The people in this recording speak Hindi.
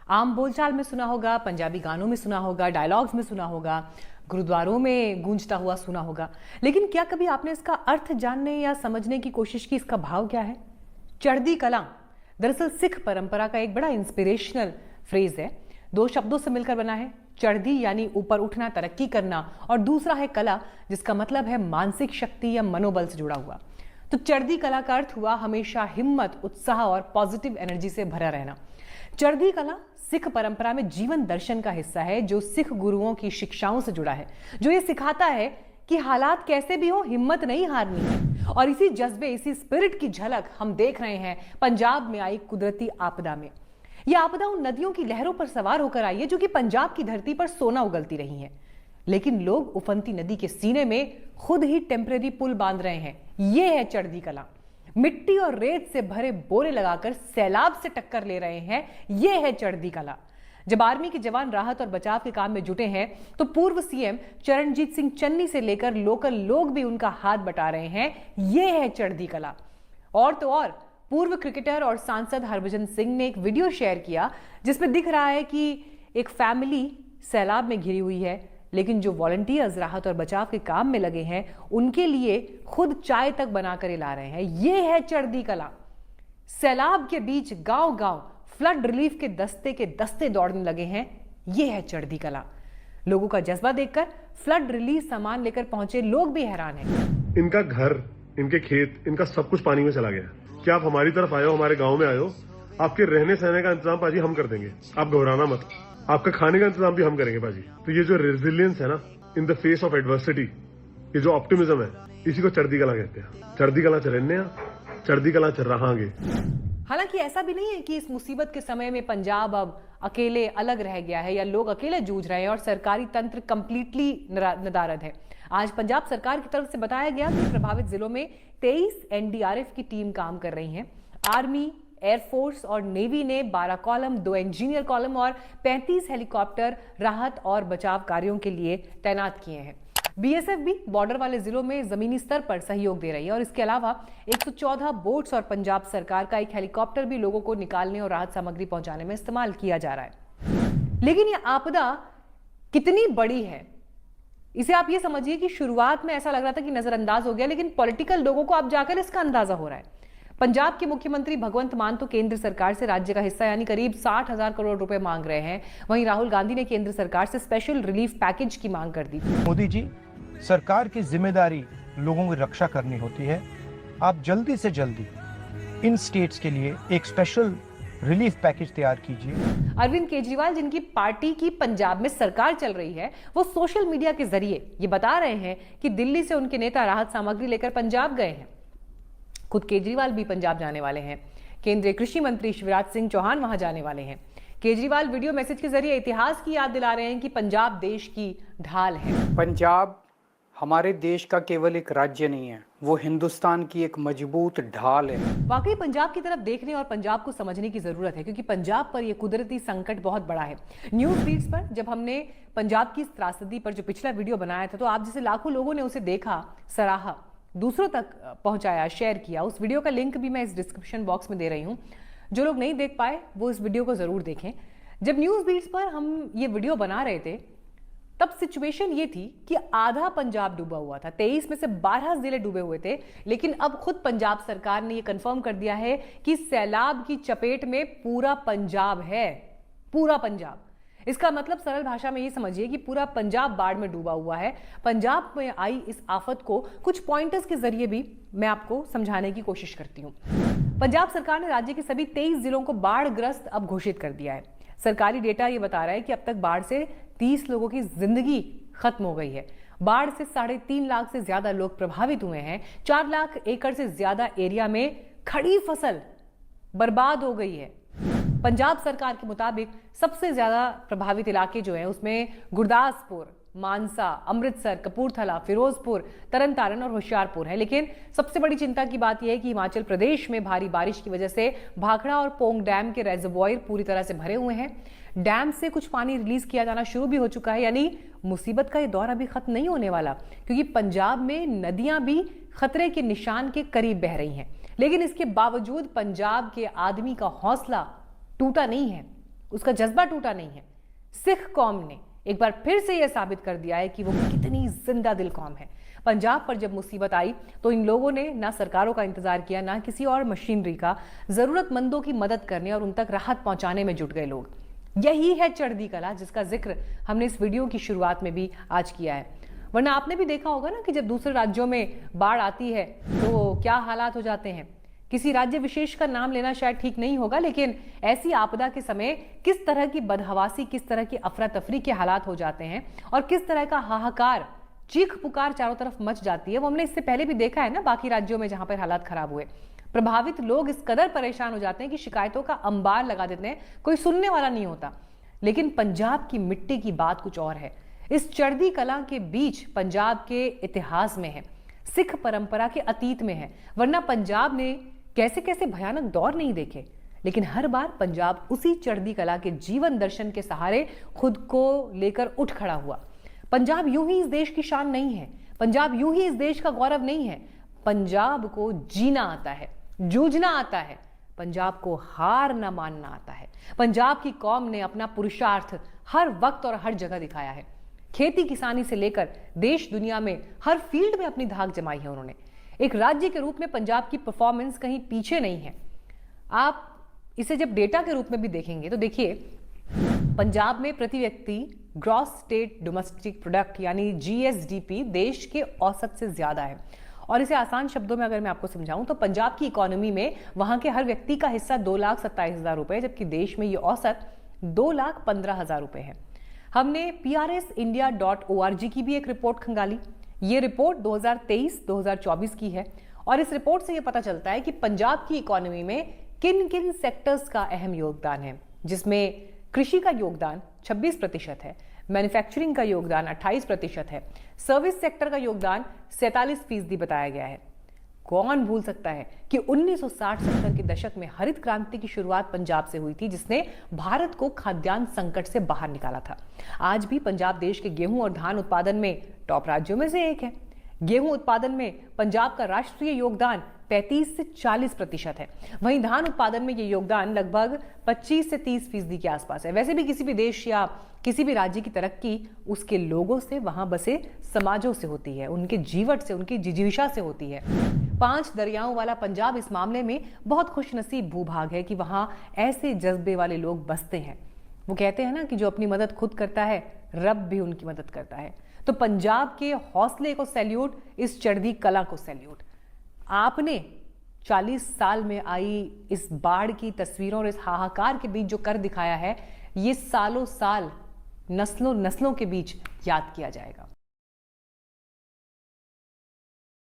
आम बोलचाल में सुना होगा, पंजाबी गानों में सुना होगा, डायलॉग्स में सुना होगा, गुरुद्वारों में गूंजता हुआ सुना होगा। लेकिन क्या कभी आपने इसका अर्थ जानने या समझने की कोशिश की, इसका भाव क्या है? चढ़दी कला दरअसल सिख परंपरा का एक बड़ा इंस्पिरेशनल फ्रेज है। दो शब्दों से मिलकर बना है। चढ़दी यानी ऊपर उठना, तरक्की करना, और दूसरा है कला, जिसका मतलब है मानसिक शक्ति या मनोबल से जुड़ा हुआ। तो चढ़दी कला का अर्थ हुआ हमेशा हिम्मत, उत्साह और पॉजिटिव एनर्जी से भरा रहना। चढ़दी कला सिख परंपरा में जीवन दर्शन का हिस्सा है, जो सिख गुरुओं की शिक्षाओं से जुड़ा है, जो ये सिखाता है कि हालात कैसे भी हो, हिम्मत नहीं हारनी है। और इसी जज्बे, इसी स्पिरिट की झलक हम देख रहे हैं पंजाब में आई कुदरती आपदा में। यह आपदा उन नदियों की लहरों पर सवार होकर आई है जो कि पंजाब की धरती पर सोना उगलती रही हैं। लेकिन लोग उफनती नदी के सीने में खुद ही टेम्परेरी पुल बांध रहे हैं। यह है चढ़दी कला। मिट्टी और रेत से भरे बोरे लगाकर सैलाब से टक्कर ले रहे हैं। यह है चढ़दी कला। जब आर्मी के जवान राहत और बचाव के काम में जुटे हैं तो पूर्व सीएम चरणजीत सिंह चन्नी से लेकर लोकल लोग भी उनका हाथ बटा रहे हैं। यह है चढ़दी कला। और तो और पूर्व क्रिकेटर और सांसद हरभजन सिंह ने एक वीडियो शेयर किया जिसमें दिख रहा है कि एक फैमिली सैलाब में घिरी हुई है, लेकिन जो वॉलंटियर्स राहत और बचाव के काम में लगे हैं उनके लिए खुद चाय तक बनाकर ला रहे हैं। यह है चढ़दी कला। सैलाब के बीच गांव-गांव फ्लड रिलीफ के दस्ते दौड़ने लगे हैं। यह है चढ़दी कला। लोगों का जज्बा देखकर फ्लड रिलीफ सामान लेकर पहुंचे लोग भी हैरान हैं। इनका घर, इनके खेत, इनका सब कुछ पानी में चला गया। क्या आप हमारी तरफ आए हो, हमारे गांव में आए हो? आपके रहने सहने का इंतजाम पाजी हम कर देंगे, आप घबराना मत। आपका खाने का इंतजाम भी हम करेंगे पाजी। तो ये जो रेजिलियंस है ना, in the face of adversity, ये जो ऑप्टिमिज्म है, इसी को चढ़दी कला कहते हैं। चढ़दी कला चरने, चढ़दी कला चर रहांगे। हालांकि ऐसा भी नहीं है कि इस मुसीबत के समय में पंजाब अब अकेले अलग रह गया है या लोग अकेले जूझ रहे हैं और सरकारी तंत्र कंप्लीटली नदारद है। आज पंजाब सरकार की तरफ से बताया गया कि प्रभावित जिलों में 23 एनडीआरएफ की टीम काम कर रही है। आर्मी, एयरफोर्स और नेवी ने 12 कॉलम, 2 इंजीनियर कॉलम और 35 हेलीकॉप्टर राहत और बचाव कार्यों के लिए तैनात किए हैं। बीएसएफ भी बॉर्डर वाले जिलों में जमीनी स्तर पर सहयोग दे रही है और इसके अलावा 114 बोट्स और पंजाब सरकार का एक हेलीकॉप्टर भी लोगों को निकालने और राहत सामग्री पहुंचाने में इस्तेमाल किया जा रहा है। लेकिन यह आपदा कितनी बड़ी है, इसे आप ये समझिए कि शुरुआत में ऐसा लग रहा था कि नजरअंदाज हो गया, लेकिन पॉलिटिकल लोगों को अब जाकर इसका अंदाजा हो रहा है। पंजाब के मुख्यमंत्री भगवंत मान तो केंद्र सरकार से राज्य का हिस्सा यानी करीब 60,000 करोड़ रुपए मांग रहे हैं। वहीं राहुल गांधी ने केंद्र सरकार से स्पेशल रिलीफ पैकेज की मांग कर दी। मोदी जी, सरकार की जिम्मेदारी लोगों की रक्षा करनी होती है। आप जल्दी से जल्दी इन स्टेट्स के लिए एक स्पेशल रिलीफ पैकेज तैयार कीजिए। अरविंद केजरीवाल, जिनकी पार्टी की पंजाब में सरकार चल रही है, वो सोशल मीडिया के जरिए ये बता रहे हैं कि दिल्ली से उनके नेता राहत सामग्री लेकर पंजाब गए हैं। खुद केजरीवाल भी पंजाब जाने वाले हैं। केंद्रीय कृषि मंत्री शिवराज सिंह चौहान वहां जाने वाले हैं। केजरीवाल वीडियो मैसेज के जरिए इतिहास की याद दिला रहे हैं कि पंजाब देश की ढाल है। पंजाब हमारे देश का केवल एक राज्य नहीं है, वो हिंदुस्तान की एक मजबूत ढाल है। वाकई पंजाब की तरफ देखने और पंजाब को समझने की जरूरत है, क्योंकि पंजाब पर यह कुदरती संकट बहुत बड़ा है। न्यूज फीड्स पर जब हमने पंजाब की त्रासदी पर जो पिछला वीडियो बनाया था, तो आप जैसे लाखों लोगों ने उसे देखा, सराहा, दूसरों तक पहुंचाया, शेयर किया। उस वीडियो का लिंक भी मैं इस डिस्क्रिप्शन बॉक्स में दे रही हूं। जो लोग नहीं देख पाए वो इस वीडियो को जरूर देखें। जब न्यूज बीट्स पर हम ये वीडियो बना रहे थे तब सिचुएशन ये थी कि आधा पंजाब डूबा हुआ था। 23 में से 12 जिले डूबे हुए थे। लेकिन अब खुद पंजाब सरकार ने यह कंफर्म कर दिया है कि सैलाब की चपेट में पूरा पंजाब है। पूरा पंजाब। इसका मतलब सरल भाषा में ये समझिए कि पूरा पंजाब बाढ़ में डूबा हुआ है। पंजाब में आई इस आफत को कुछ पॉइंटर्स के जरिए भी मैं आपको समझाने की कोशिश करती हूं। पंजाब सरकार ने राज्य के सभी 23 जिलों को बाढ़ग्रस्त अब घोषित कर दिया है। सरकारी डेटा ये बता रहा है कि अब तक बाढ़ से 30 लोगों की जिंदगी खत्म हो गई है। बाढ़ से 3.5 लाख से ज्यादा लोग प्रभावित हुए हैं। 4 लाख एकड़ से ज्यादा एरिया में खड़ी फसल बर्बाद हो गई है। पंजाब सरकार के मुताबिक सबसे ज्यादा प्रभावित इलाके जो हैं उसमें गुरदासपुर, मानसा, अमृतसर, कपूरथला, फिरोजपुर, तरनतारन और होशियारपुर है। लेकिन सबसे बड़ी चिंता की बात यह है कि हिमाचल प्रदेश में भारी बारिश की वजह से भाखड़ा और पोंग डैम के रेजर्वॉयर पूरी तरह से भरे हुए हैं। डैम से कुछ पानी रिलीज किया जाना शुरू भी हो चुका है, यानी मुसीबत का ये दौर अभी खत्म नहीं होने वाला, क्योंकि पंजाब में नदियां भी खतरे के निशान के करीब बह रही हैं। लेकिन इसके बावजूद पंजाब के आदमी का हौसला टूटा नहीं है उसका जज्बा टूटा नहीं है। सिख कौम ने एक बार फिर से यह साबित कर दिया है कि वो कितनी जिंदा दिल कौम है। पंजाब पर जब मुसीबत आई तो इन लोगों ने ना सरकारों का इंतजार किया, ना किसी और मशीनरी का, जरूरतमंदों की मदद करने और उन तक राहत पहुंचाने में जुट गए लोग। यही है चढ़ती कला, जिसका जिक्र हमने इस वीडियो की शुरुआत में भी आज किया है। वरना आपने भी देखा होगा ना कि जब दूसरे राज्यों में बाढ़ आती है तो क्या हालात हो जाते हैं। किसी राज्य विशेष का नाम लेना शायद ठीक नहीं होगा, लेकिन ऐसी आपदा के समय किस तरह की बदहवासी, किस तरह की अफरा तफरी के हालात हो जाते हैं और किस तरह का हाहाकार, चीख पुकार चारों तरफ मच जाती है, वो हमने इससे पहले भी देखा है ना बाकी राज्यों में जहां पर हालात खराब हुए। प्रभावित लोग इस कदर परेशान हो जाते हैं कि शिकायतों का अंबार लगा देते हैं, कोई सुनने वाला नहीं होता। लेकिन पंजाब की मिट्टी की बात कुछ और है। इस चढ़ती कला के बीच पंजाब के इतिहास में है, सिख परंपरा के अतीत में है। वरना पंजाब ने कैसे कैसे भयानक दौर नहीं देखे, लेकिन हर बार पंजाब उसी चढ़ती कला के जीवन दर्शन के सहारे खुद को लेकर उठ खड़ा हुआ। पंजाब यूं ही इस देश की शान नहीं है, पंजाब यूं ही इस देश का गौरव नहीं है। पंजाब को जीना आता है, जूझना आता है, पंजाब को हार न मानना आता है। पंजाब की कौम ने अपना पुरुषार्थ हर वक्त और हर जगह दिखाया है। खेती किसानी से लेकर देश दुनिया में हर फील्ड में अपनी धाक जमाई है उन्होंने। एक राज्य के रूप में पंजाब की परफॉर्मेंस कहीं पीछे नहीं है। आप इसे जब डेटा के रूप में भी देखेंगे तो देखिए, पंजाब में प्रति व्यक्ति ग्रॉस स्टेट डोमेस्टिक प्रोडक्ट यानी जीएसडीपी देश के औसत से ज्यादा है। और इसे आसान शब्दों में अगर मैं आपको समझाऊं तो पंजाब की इकोनॉमी में वहां के हर व्यक्ति का हिस्सा 2,27,000 रुपए, जबकि देश में ये औसत 2,15,000 रुपए है। हमने PRSindia.org की भी एक रिपोर्ट खंगाली। ये रिपोर्ट 2023-2024 की है और इस रिपोर्ट से ये पता चलता है कि पंजाब की इकोनॉमी में किन किन सेक्टर्स का अहम योगदान है, जिसमें कृषि का योगदान 26% है, मैन्युफैक्चरिंग का योगदान 28% है, सर्विस सेक्टर का योगदान 47% बताया गया है। कौन भूल सकता है कि 1960-70 के दशक में हरित क्रांति की शुरुआत पंजाब से हुई थी, जिसने भारत को खाद्यान्न संकट से बाहर निकाला था। आज भी पंजाब देश के गेहूं और धान उत्पादन में टॉप राज्यों में से एक है। गेहूं उत्पादन में पंजाब का राष्ट्रीय योगदान 35 से 40% है। वहीं धान उत्पादन में ये योगदान लगभग 25 से 30% के आसपास है। वैसे भी किसी भी देश या किसी भी राज्य की तरक्की उसके लोगों से, वहां बसे समाजों से होती है, उनके जीवट से, उनकी जिजीविषा से होती है। 5 दरियाओं वाला पंजाब इस मामले में बहुत खुशनसीब भूभाग है कि वहां ऐसे जज्बे वाले लोग बसते हैं। वो कहते हैं ना कि जो अपनी मदद खुद करता है, रब भी उनकी मदद करता है। तो पंजाब के हौसले को सैल्यूट, इस चढ़ती कला को सैल्यूट। आपने 40 साल में आई इस बाढ़ की तस्वीरों और इस हाहाकार के बीच जो कर दिखाया है, ये सालों साल, नस्लों नस्लों के बीच याद किया जाएगा।